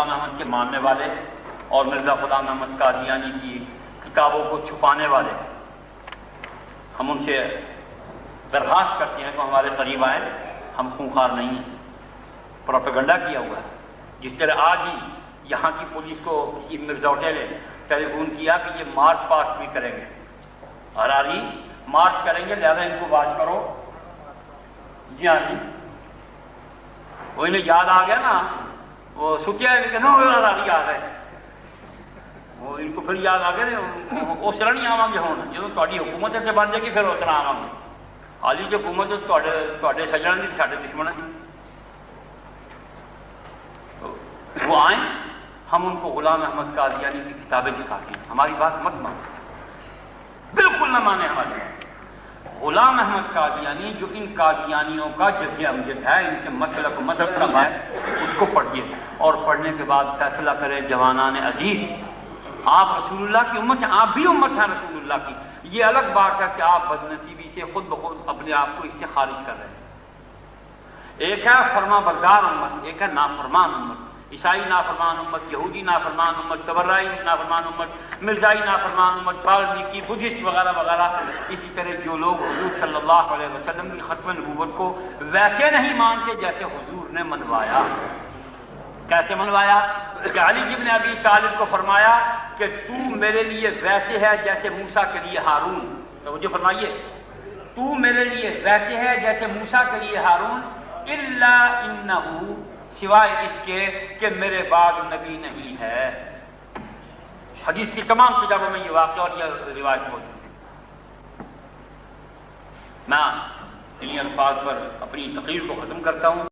غلام احمد کے ماننے والے اور مرزا غلام احمد قادیانی کی کتابوں کو چھپانے والے، ہم ان سے درخواست کرتے ہیں کہ ہمارے قریب آئیں، ہم خونخوار نہیں ہیں۔ پروپیگنڈا کیا ہوا ہے، جس طرح آج ہی یہاں کی پولیس کو کسی مرزوٹے نے ٹیلی فون کیا کہ یہ مارچ پاسٹ بھی کریں گے، حراری مارچ کریں گے، لہذا ان کو واچ کرو۔ جی ہاں جی، وہ انہیں یاد آ گیا نا، وہ سکیا حراری آ گئے، وہ ان کو پھر یاد آ گیا اس طرح نہیں آواں گے ہوں جب تاری حکومت اتنے بن جائے گی، پھر اس طرح آواں گے۔ حالی جو حکومت تے سجن کی سارے دشمن ہیں، وہ آئیں، ہم ان کو غلام احمد قادیانی کی کتابیں دکھاتے ہیں، ہماری بات مت مانو، بالکل نہ مانے ہماری۔ غلام احمد قادیانی جو ان قادیانیوں کا جد امجد ہے، ان کے مسلک و مذہب کا ہے، اس کو پڑھیے اور پڑھنے کے بعد فیصلہ کریں جوانان عزیز۔ آپ رسول اللہ کی امت ہیں، آپ بھی امت ہیں رسول اللہ کی۔ یہ الگ بات ہے کہ آپ بدنصیبی سے خود بخود اپنے آپ کو اس سے خارج کر رہے ہیں۔ ایک ہے فرما بردار امت، ایک ہے نافرمان امت، عیسائی نافرمان امت، یہودی نافرمان امت، تبرائی نافرمان امت، مرزائی نافرمان امت، بالمیکی، بدھسٹ وغیرہ وغیرہ۔ اسی طرح جو لوگ حضور صلی اللہ علیہ وسلم کی ختم نبوت کو ویسے نہیں مانتے جیسے حضور نے منوایا۔ کیسے منوایا؟ کہ علی بن ابی طالب کو فرمایا کہ تو میرے لیے ویسے ہے جیسے موسیٰ کے لیے ہارون۔ توجہ فرمائیے، تو میرے لیے ویسے ہے جیسے موسیٰ کے لیے ہارون، الا انہ، سوائے اس کے کہ میرے بعد نبی نہیں ہے۔ حدیث کی تمام کتابوں میں یہ واقعہ اور یہ روایت موجود ہے۔ میں انہی الفاظ پر اپنی تقریر کو ختم کرتا ہوں۔